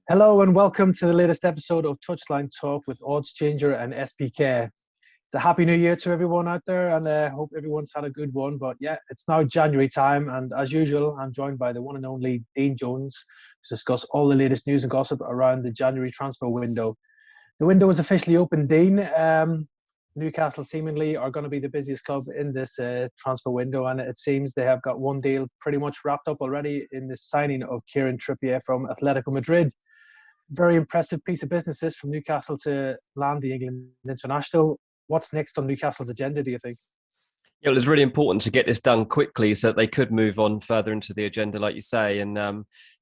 Hello and welcome to the latest episode of Touchline Talk with Odds Changer and SPK. It's a happy new year to everyone out there, and I hope everyone's had a good one. But yeah, it's now January time, and as usual, I'm joined by the one and only Dean Jones to discuss all the latest news and gossip around the January transfer window. The window is officially open, Dean. Newcastle seemingly are going to be the busiest club in this transfer window, and it seems they have got one deal pretty much wrapped up already in the signing of Kieran Trippier from Atletico Madrid. Very impressive piece of business this from Newcastle to land the England international. What's next on Newcastle's agenda, do you think? Yeah, it was really important to get this done quickly so that they could move on further into the agenda, like you say. And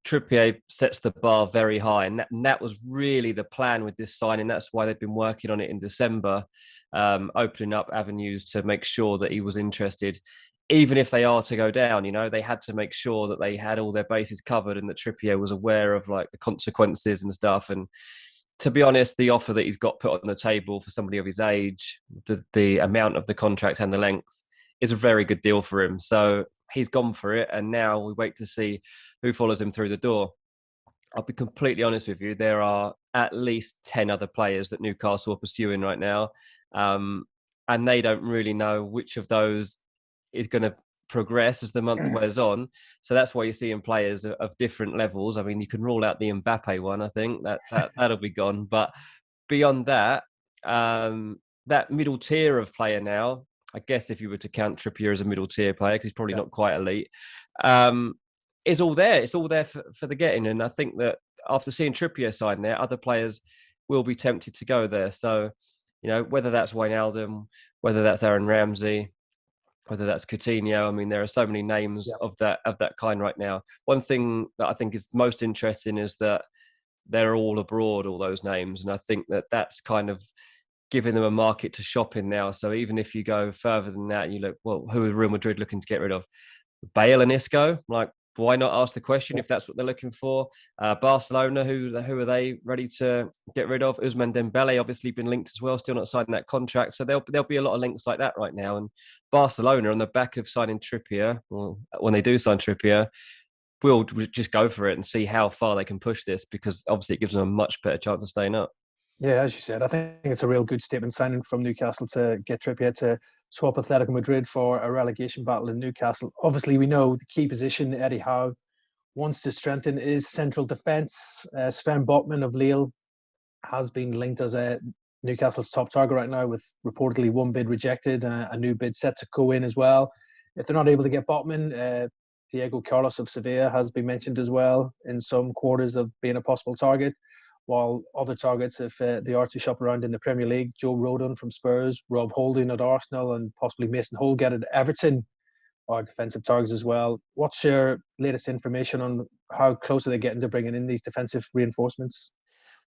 Trippier sets the bar very high. And that was really the plan with this signing. That's why they've been working on it in December, opening up avenues to make sure that he was interested. Even if they are to go down, they had to make sure that they had all their bases covered and that Trippier was aware of like the consequences and stuff. And to be honest, the offer that he's got put on the table for somebody of his age, the amount of the contract and the length is a very good deal for him. So he's gone for it. And now we wait to see who follows him through the door. I'll be completely honest with you. There are at least 10 other players that Newcastle are pursuing right now. And they don't really know which of those is going to progress as the month wears on. So that's why you're seeing players of different levels. I mean, you can rule out the Mbappe one. I think that'll be gone. But beyond that, that middle tier of player now, I guess if you were to count Trippier as a middle tier player, because he's probably not quite elite, is all there. It's all there for the getting. And I think that after seeing Trippier sign there, other players will be tempted to go there. So, whether that's Wijnaldum, whether that's Aaron Ramsey, whether that's Coutinho. I mean, there are so many names of that kind right now. One thing that I think is most interesting is that they're all abroad, all those names. And I think that that's kind of giving them a market to shop in now. So even if you go further than that and you look, well, who are Real Madrid looking to get rid of? Bale and Isco? Like, why not ask the question if that's what they're looking for? Barcelona, who are they ready to get rid of? Ousmane Dembele obviously been linked as well, still not signing that contract. So there'll be a lot of links like that right now. And Barcelona, on the back of signing Trippier, or when they do sign Trippier, will just go for it and see how far they can push this, because obviously it gives them a much better chance of staying up. Yeah, as you said, I think it's a real good statement signing from Newcastle to get Trippier to swap Atletico Madrid for a relegation battle in Newcastle. Obviously, we know the key position Eddie Howe wants to strengthen is central defence. Sven Botman of Lille has been linked as a Newcastle's top target right now, with reportedly one bid rejected, a new bid set to go in as well. If they're not able to get Botman, Diego Carlos of Sevilla has been mentioned as well in some quarters of being a possible target. While other targets, if they are to shop around in the Premier League, Joe Rodon from Spurs, Rob Holding at Arsenal, and possibly Mason Holgate at Everton are defensive targets as well. What's your latest information on how close are they getting to bringing in these defensive reinforcements?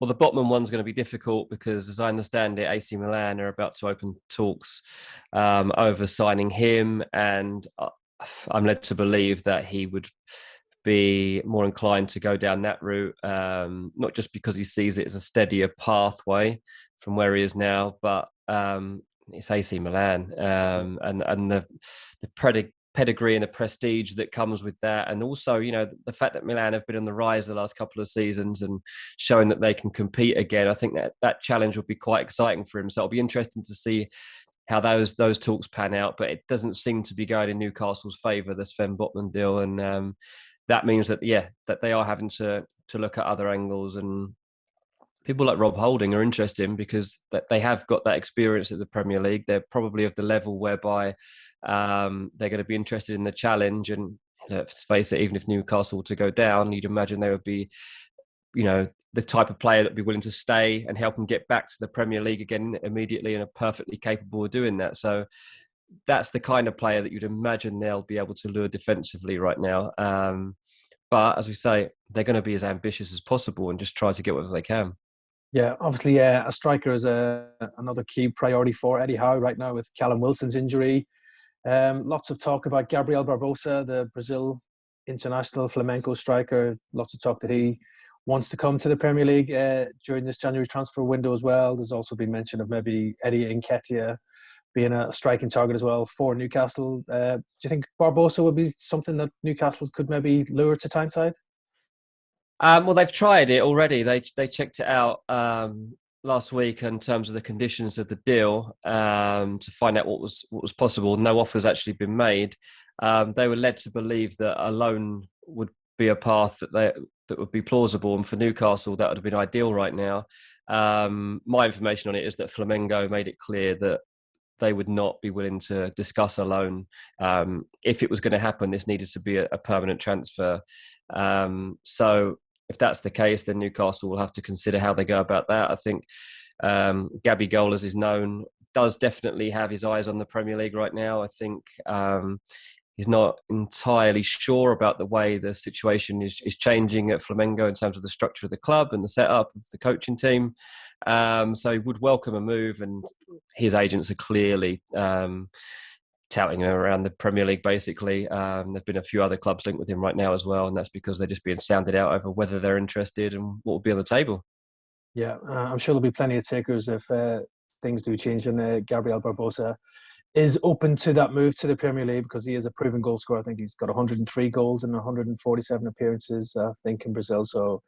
Well, the Botman one's going to be difficult because, as I understand it, AC Milan are about to open talks over signing him, and I'm led to believe that he would be more inclined to go down that route, not just because he sees it as a steadier pathway from where he is now, but it's AC Milan, and the pedigree and the prestige that comes with that, and also the fact that Milan have been on the rise the last couple of seasons and showing that they can compete again. I think that challenge will be quite exciting for him. So it'll be interesting to see how those talks pan out. But it doesn't seem to be going in Newcastle's favour, the Sven Botman deal, and that means that they are having to look at other angles, and people like Rob Holding are interesting because they have got that experience at the Premier League. They're probably of the level whereby they're going to be interested in the challenge. And let's face it, even if Newcastle were to go down, you'd imagine they would be, the type of player that would be willing to stay and help them get back to the Premier League again immediately, and are perfectly capable of doing that. So that's the kind of player that you'd imagine they'll be able to lure defensively right now. But as we say, they're going to be as ambitious as possible and just try to get whatever they can. Yeah, obviously, a striker is another key priority for Eddie Howe right now with Callum Wilson's injury. Lots of talk about Gabriel Barbosa, the Brazil international flamenco striker. Lots of talk that he wants to come to the Premier League during this January transfer window as well. There's also been mention of maybe Eddie Nketiah being a striking target as well for Newcastle. Do you think Barbosa would be something that Newcastle could maybe lure to Tyneside? Well, they've tried it already. They checked it out last week in terms of the conditions of the deal to find out what was possible. No offers actually been made. They were led to believe that a loan would be a path that would be plausible, and for Newcastle that would have been ideal right now. My information on it is that Flamengo made it clear that they would not be willing to discuss a loan. If it was going to happen, this needed to be a permanent transfer. So if that's the case, then Newcastle will have to consider how they go about that. I think Gabby Goal, as is known, does definitely have his eyes on the Premier League right now. I think he's not entirely sure about the way the situation is changing at Flamengo in terms of the structure of the club and the setup of the coaching team. So he would welcome a move, and his agents are clearly touting him around the Premier League, basically. There've been a few other clubs linked with him right now as well, and that's because they're just being sounded out over whether they're interested and what will be on the table. Yeah, I'm sure there'll be plenty of takers if things do change, and Gabriel Barbosa is open to that move to the Premier League because he is a proven goal scorer. I think he's got 103 goals in 147 appearances, I think, in Brazil. So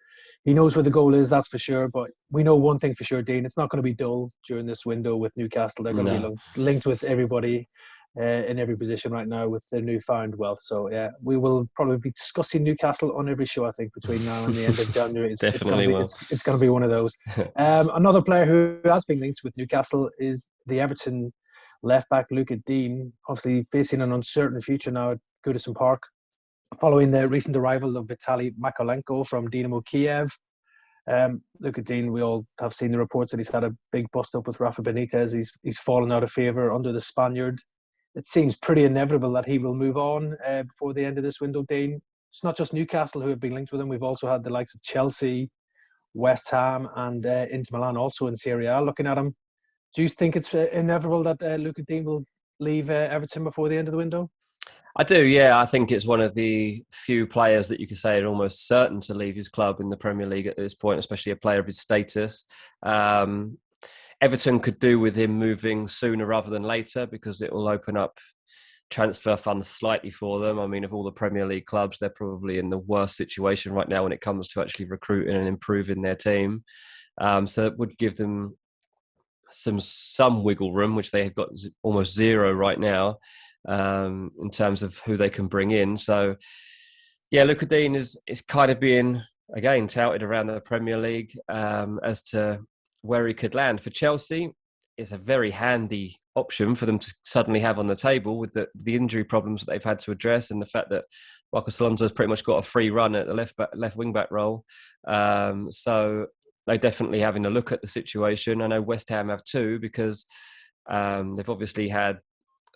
he knows where the goal is, that's for sure. But we know one thing for sure, Dean, it's not going to be dull during this window with Newcastle. They're going to be linked with everybody in every position right now with their newfound wealth. So, yeah, we will probably be discussing Newcastle on every show, I think, between now and the end of January. It's going to be one of those. Another player who has been linked with Newcastle is the Everton left back Luca Digne, obviously facing an uncertain future now at Goodison Park, following the recent arrival of Vitaly Mykolenko from Dynamo Kiev. Luca Digne, we all have seen the reports that he's had a big bust up with Rafa Benitez. He's fallen out of favour under the Spaniard. It seems pretty inevitable that he will move on before the end of this window, Dean. It's not just Newcastle who have been linked with him. We've also had the likes of Chelsea, West Ham, and Inter Milan also in Serie A looking at him. Do you think it's inevitable that Luca Digne will leave Everton before the end of the window? I do, yeah. I think it's one of the few players that you could say are almost certain to leave his club in the Premier League at this point, especially a player of his status. Everton could do with him moving sooner rather than later because it will open up transfer funds slightly for them. I mean, of all the Premier League clubs, they're probably in the worst situation right now when it comes to actually recruiting and improving their team. So it would give them some wiggle room, which they have got almost zero right now in terms of who they can bring in. So, yeah, Luca Digne is kind of being, again, touted around the Premier League as to where he could land. For Chelsea, it's a very handy option for them to suddenly have on the table with the injury problems that they've had to address and the fact that Marcos Alonso's pretty much got a free run at the left wing back role. So they're definitely having a look at the situation. I know West Ham have too, because they've obviously had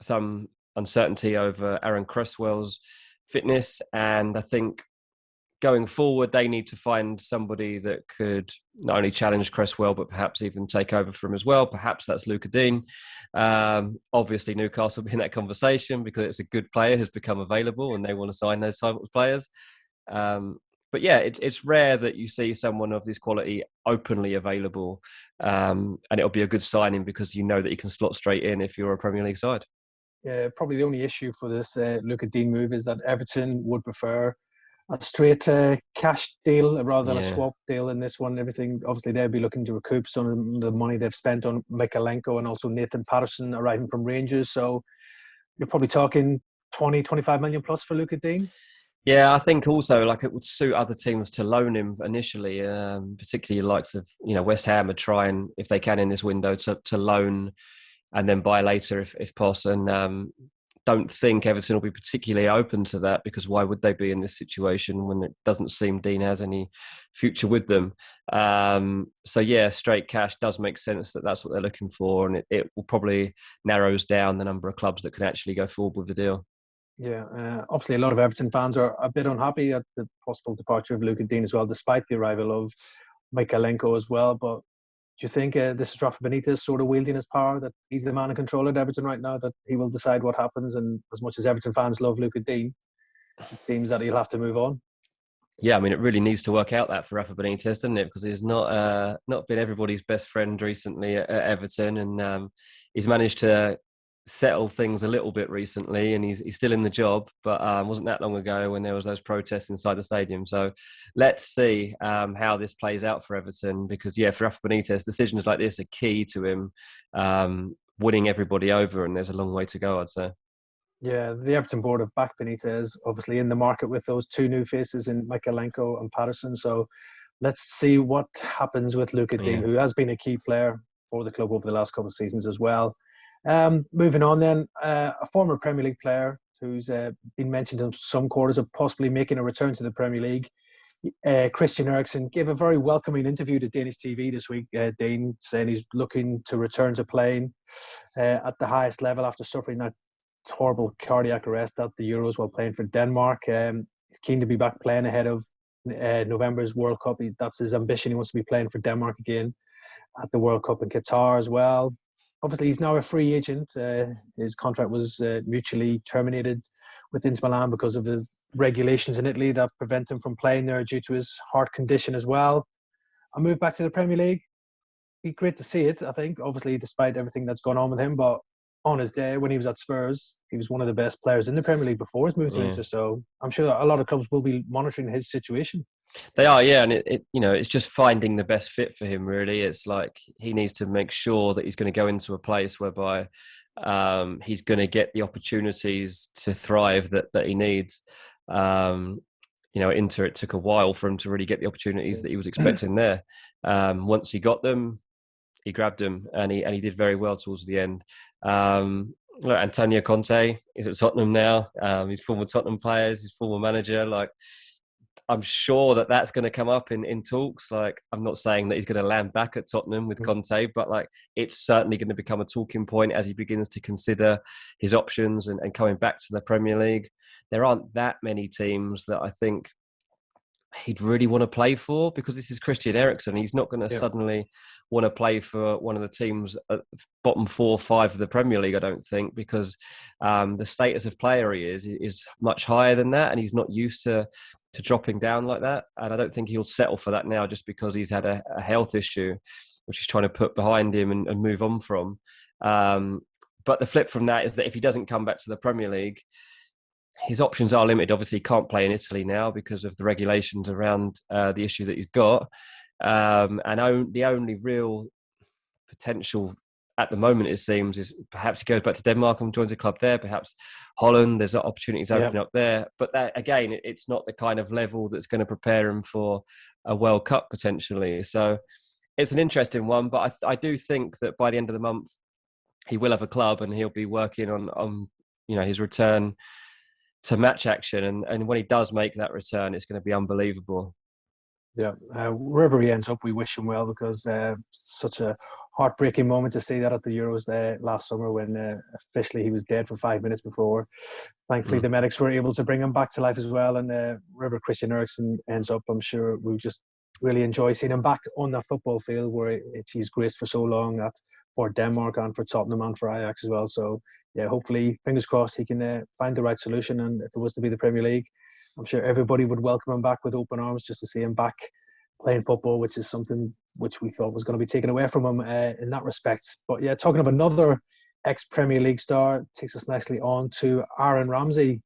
some uncertainty over Aaron Cresswell's fitness. And I think going forward, they need to find somebody that could not only challenge Cresswell, but perhaps even take over for him as well. Perhaps that's Luca Digne. Obviously, Newcastle will be in that conversation because it's a good player who's become available and they want to sign those type of players. But yeah, it's rare that you see someone of this quality openly available, and it'll be a good signing because you know that you can slot straight in if you're a Premier League side. Yeah, probably the only issue for this Luca Digne move is that Everton would prefer a straight cash deal rather than a swap deal in this one. Everything, obviously, they'd be looking to recoup some of the money they've spent on Mykolenko and also Nathan Patterson arriving from Rangers. So you're probably talking 20, 25 million plus for Luca Digne. Yeah, I think also like it would suit other teams to loan him initially, particularly the likes of West Ham are trying, if they can in this window, to loan and then buy later if possible. And don't think Everton will be particularly open to that because why would they be in this situation when it doesn't seem Digne has any future with them? So yeah, straight cash does make sense that's what they're looking for, and it will probably narrows down the number of clubs that can actually go forward with the deal. Yeah, obviously a lot of Everton fans are a bit unhappy at the possible departure of Luca Digne as well, despite the arrival of Mykolenko as well. But do you think this is Rafa Benitez sort of wielding his power, that he's the man in control at Everton right now, that he will decide what happens? And as much as Everton fans love Luca Digne, it seems that he'll have to move on. Yeah, I mean, it really needs to work out that for Rafa Benitez, doesn't it? Because he's not been everybody's best friend recently at Everton, and he's managed to settled things a little bit recently, and he's still in the job, but wasn't that long ago when there was those protests inside the stadium. So let's see how this plays out for Everton, because for Rafa Benitez, decisions like this are key to him winning everybody over, and there's a long way to go, I'd say. Yeah, the Everton board have backed Benitez, obviously in the market with those two new faces in Mykolenko and Patterson. So let's see what happens with Luca Digne, who has been a key player for the club over the last couple of seasons as well. Moving on then, a former Premier League player who's been mentioned in some quarters of possibly making a return to the Premier League. Christian Eriksen gave a very welcoming interview to Danish TV this week, Dane, saying he's looking to return to playing at the highest level after suffering that horrible cardiac arrest at the Euros while playing for Denmark. He's keen to be back playing ahead of November's World Cup. That's his ambition. He wants to be playing for Denmark again at the World Cup in Qatar as well. Obviously, he's now a free agent. His contract was mutually terminated with Inter Milan because of his regulations in Italy that prevent him from playing there due to his heart condition as well. A move back to the Premier League. Be great to see it, I think, obviously, despite everything that's gone on with him. But on his day, when he was at Spurs, he was one of the best players in the Premier League before his move to Inter. So I'm sure a lot of clubs will be monitoring his situation. They are, and it's just finding the best fit for him. Really, it's like he needs to make sure that he's going to go into a place whereby he's going to get the opportunities to thrive that he needs. Inter, it took a while for him to really get the opportunities that he was expecting there. Once he got them, he grabbed them, and he did very well towards the end. Look, Antonio Conte is at Tottenham now. He's former Tottenham players, he's former manager. Like, I'm sure that's going to come up in talks. Like, I'm not saying that he's going to land back at Tottenham with Conte, but like, it's certainly going to become a talking point as he begins to consider his options and coming back to the Premier League. There aren't that many teams that I think he'd really want to play for, because this is Christian Eriksen. He's not going to suddenly want to play for one of the teams at bottom 4 or 5 of the Premier League, I don't think, because the status of player he is much higher than that, and he's not used to dropping down like that. And I don't think he'll settle for that now just because he's had a health issue, which he's trying to put behind him and move on from. But the flip from that is that if he doesn't come back to the Premier League, his options are limited. Obviously, he can't play in Italy now because of the regulations around the issue that he's got. And the only real potential at the moment, it seems, is perhaps he goes back to Denmark and joins a club there. Perhaps Holland, there's opportunities opening up there. But that, again, it's not the kind of level that's going to prepare him for a World Cup potentially. So it's an interesting one. But I do think that by the end of the month, he will have a club and he'll be working on his return to match action. And when he does make that return, it's going to be unbelievable. Yeah, wherever he ends up, we wish him well, because such a heartbreaking moment to see that at the Euros last summer when officially he was dead for 5 minutes before. Thankfully, the medics were able to bring him back to life as well. And wherever Christian Eriksen ends up, I'm sure we'll just really enjoy seeing him back on that football field where he's graced for so long for Denmark and for Tottenham and for Ajax as well. So, yeah, hopefully, fingers crossed, he can find the right solution. And if it was to be the Premier League, I'm sure everybody would welcome him back with open arms just to see him back playing football, which is something which we thought was going to be taken away from him in that respect. But yeah, talking of another ex-Premier League star, takes us nicely on to Aaron Ramsey.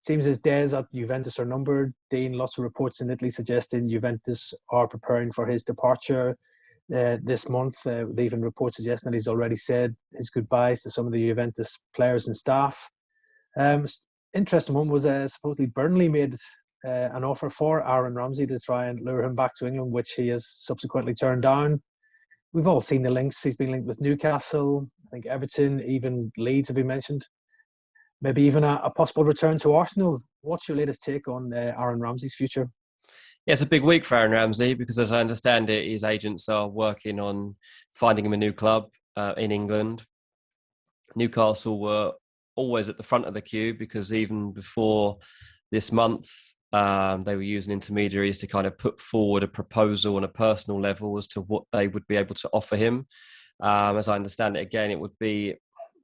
Seems his days at Juventus are numbered. Dean, lots of reports in Italy suggesting Juventus are preparing for his departure this month. They even reports suggesting that he's already said his goodbyes to some of the Juventus players and staff. Interesting one was supposedly Burnley made an offer for Aaron Ramsey to try and lure him back to England, which he has subsequently turned down. We've all seen the links. He's been linked with Newcastle, I think Everton, even Leeds have been mentioned. Maybe even a possible return to Arsenal. What's your latest take on Aaron Ramsey's future? Yeah, it's a big week for Aaron Ramsey because, as I understand it, his agents are working on finding him a new club in England. Newcastle were always at the front of the queue because even before this month, they were using intermediaries to kind of put forward a proposal on a personal level as to what they would be able to offer him. As I understand it, again, it would be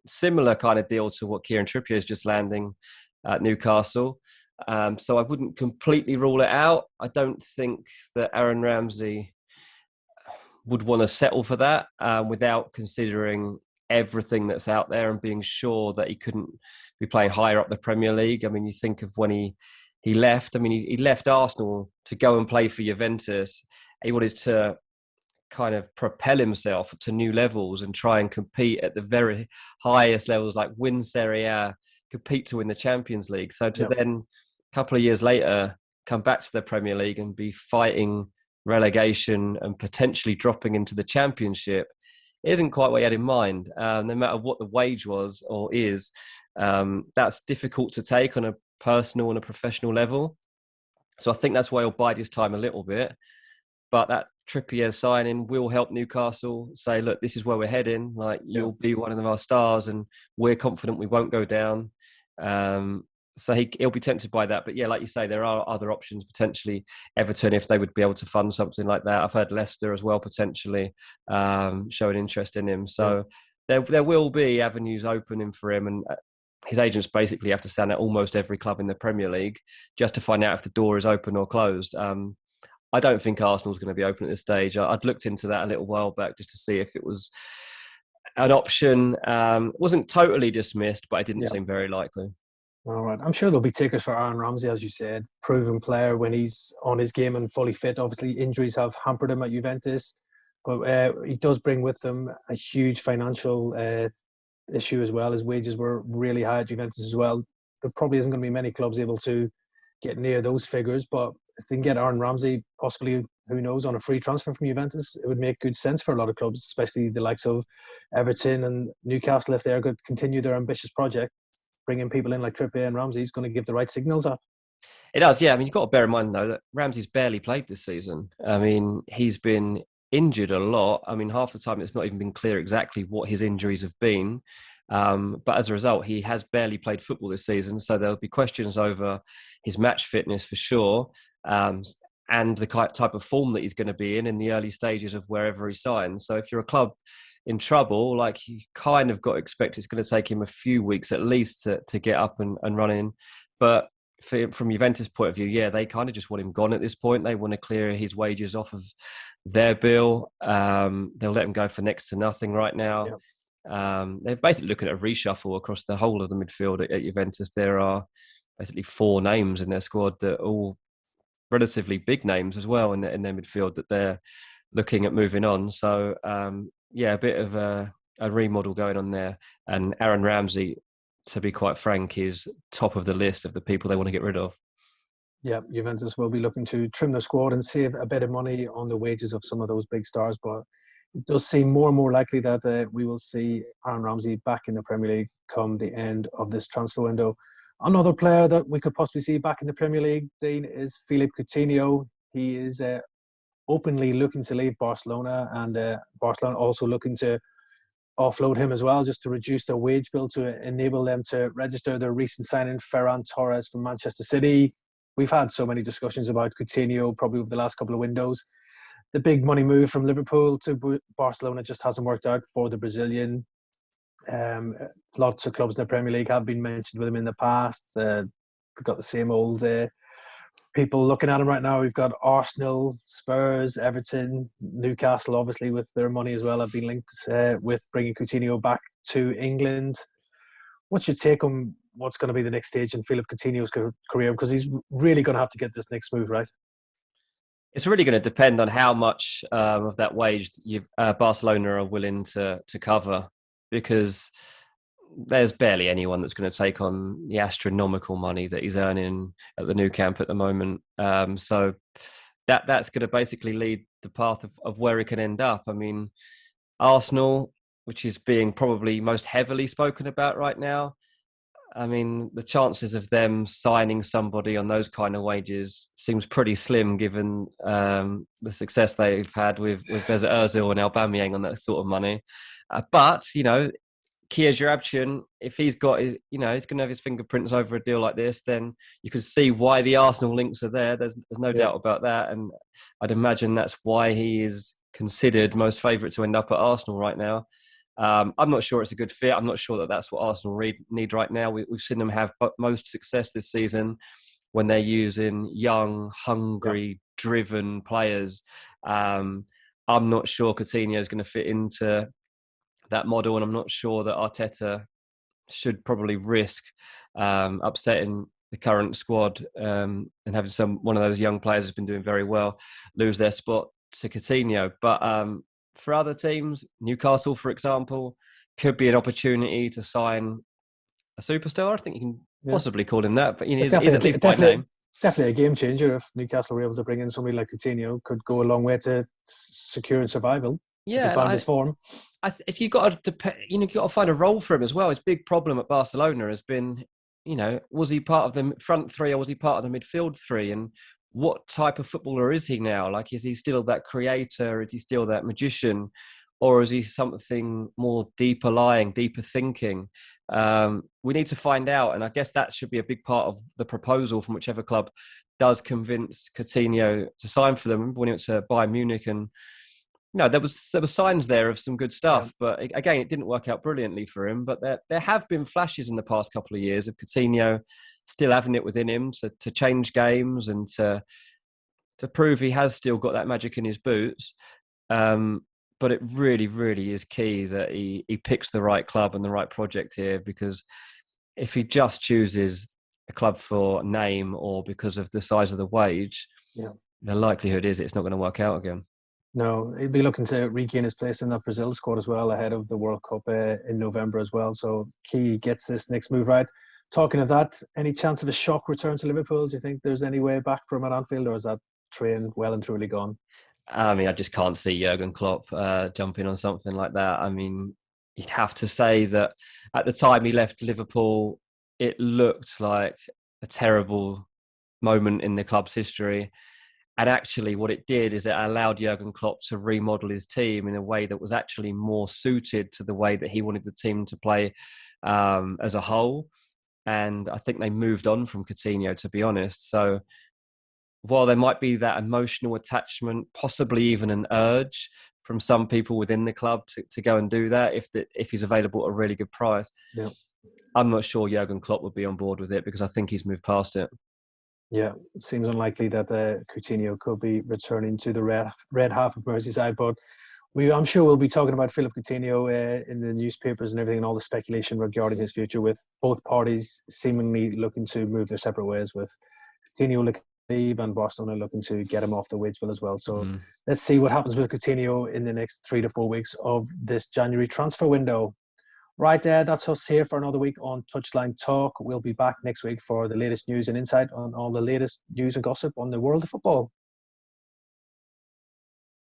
similar kind of deal to what Kieran Trippier is just landing at Newcastle. So I wouldn't completely rule it out. I don't think that Aaron Ramsey would want to settle for that without considering everything that's out there and being sure that he couldn't be playing higher up the Premier League. I mean, you think of when he left. I mean, he left Arsenal to go and play for Juventus. He wanted to kind of propel himself to new levels and try and compete at the very highest levels, like win Serie A, compete to win the Champions League. So to then, a couple of years later, come back to the Premier League and be fighting relegation and potentially dropping into the Championship isn't quite what he had in mind. No matter what the wage was or is, that's difficult to take on a personal and a professional level. So I think that's why he'll bide his time a little bit. But that Trippier signing will help Newcastle say, look, this is where we're heading. Like, you'll be one of our stars and we're confident we won't go down. So he'll be tempted by that. But yeah, like you say, there are other options, potentially Everton, if they would be able to fund something like that. I've heard Leicester as well, potentially showing interest in him. So there will be avenues opening for him. And his agents basically have to stand at almost every club in the Premier League just to find out if the door is open or closed. I don't think Arsenal's going to be open at this stage. I'd looked into that a little while back just to see if it was an option. It wasn't totally dismissed, but it didn't seem very likely. All right. I'm sure there'll be takers for Aaron Ramsey, as you said. Proven player when he's on his game and fully fit. Obviously, injuries have hampered him at Juventus, but he does bring with him a huge financial issue as well. His wages were really high at Juventus as well. There probably isn't going to be many clubs able to get near those figures, but if they can get Aaron Ramsey, possibly, who knows, on a free transfer from Juventus, it would make good sense for a lot of clubs, especially the likes of Everton and Newcastle. If they're going to continue their ambitious project, bringing people in like Trippier and Ramsey is going to give the right signals up. It does, yeah. I mean, you've got to bear in mind, though, that Ramsey's barely played this season. I mean, he's been injured a lot. I mean, half the time it's not even been clear exactly what his injuries have been. But as a result, he has barely played football this season. So there'll be questions over his match fitness for sure, and the type of form that he's going to be in the early stages of wherever he signs. So if you're a club in trouble, like, you kind of got to expect it's going to take him a few weeks at least to get up and running. But from Juventus' point of view, yeah, they kind of just want him gone at this point. They want to clear his wages off of their bill. They'll let him go for next to nothing right now. Yep. They're basically looking at a reshuffle across the whole of the midfield at Juventus. There are basically 4 names in their squad that are all relatively big names as well in their midfield that they're looking at moving on. So, a bit of a remodel going on there. And Aaron Ramsey, to be quite frank, is top of the list of the people they want to get rid of. Yeah, Juventus will be looking to trim the squad and save a bit of money on the wages of some of those big stars, but it does seem more and more likely that we will see Aaron Ramsey back in the Premier League come the end of this transfer window. Another player that we could possibly see back in the Premier League, Dean, is Philippe Coutinho. He is openly looking to leave Barcelona, and Barcelona also looking to offload him as well, just to reduce their wage bill to enable them to register their recent signing, Ferran Torres from Manchester City. We've had so many discussions about Coutinho probably over the last couple of windows. The big money move from Liverpool to Barcelona just hasn't worked out for the Brazilian. Lots of clubs in the Premier League have been mentioned with him in the past. We've got the same old people looking at him right now. We've got Arsenal, Spurs, Everton, Newcastle, obviously, with their money as well, have been linked with bringing Coutinho back to England. What's your take on what's going to be the next stage in Philippe Coutinho's career? Because he's really going to have to get this next move right. It's really going to depend on how much of that wage Barcelona are willing to cover, because there's barely anyone that's going to take on the astronomical money that he's earning at the Nou Camp at the moment. So that's going to basically lead the path of where he can end up. I mean, Arsenal, which is being probably most heavily spoken about right now, I mean, the chances of them signing somebody on those kind of wages seems pretty slim, given the success they've had with Mesut Ozil and Aubameyang on that sort of money. But, you know, Kieran Trippier, if he's got his, he's going to have his fingerprints over a deal like this, then you can see why the Arsenal links are there. There's no doubt about that. And I'd imagine that's why he is considered most favourite to end up at Arsenal right now. I'm not sure it's a good fit. I'm not sure that that's what Arsenal need right now. We've seen them have most success this season when they're using young, hungry, driven players. I'm not sure Coutinho is going to fit into that model, and I'm not sure that Arteta should probably risk upsetting the current squad and having one of those young players who's been doing very well lose their spot to Coutinho. But for other teams, Newcastle, for example, could be an opportunity to sign a superstar. I think you can possibly call him that, but he's at least by name. Definitely a game changer if Newcastle were able to bring in somebody like Coutinho. Could go a long way to securing survival. Yeah, if he found his form. If you got to find a role for him as well. His big problem at Barcelona has been, was he part of the front three or was he part of the midfield three? And what type of footballer is he now? Like, is he still that creator? Is he still that magician? Or is he something more deeper lying, deeper thinking? We need to find out. And I guess that should be a big part of the proposal from whichever club does convince Coutinho to sign for them. When it was Bayern Munich, and there were signs there of some good stuff. But again, it didn't work out brilliantly for him. But there have been flashes in the past couple of years of Coutinho still having it within him to change games and to prove he has still got that magic in his boots. But it really, really is key that he picks the right club and the right project here, because if he just chooses a club for name or because of the size of the wage, the likelihood is it's not going to work out again. No, he'd be looking to regain his place in that Brazil squad as well ahead of the World Cup in November as well. So key gets this next move right. Talking of that, any chance of a shock return to Liverpool? Do you think there's any way back from at Anfield, or is that train well and truly gone? I mean, I just can't see Jurgen Klopp jumping on something like that. I mean, you'd have to say that at the time he left Liverpool, it looked like a terrible moment in the club's history. And actually what it did is it allowed Jurgen Klopp to remodel his team in a way that was actually more suited to the way that he wanted the team to play as a whole. And I think they moved on from Coutinho, to be honest. So while there might be that emotional attachment, possibly even an urge from some people within the club to go and do that if he's available at a really good price, I'm not sure Jurgen Klopp would be on board with it, because I think he's moved past it. Yeah, it seems unlikely that Coutinho could be returning to the red half of Merseyside, but I'm sure we'll be talking about Philippe Coutinho in the newspapers and everything, and all the speculation regarding his future, with both parties seemingly looking to move their separate ways, with Coutinho looking to leave and Barcelona looking to get him off the wage bill as well. So let's see what happens with Coutinho in the next 3 to 4 weeks of this January transfer window. Right, that's us here for another week on Touchline Talk. We'll be back next week for the latest news and insight on all the latest news and gossip on the world of football.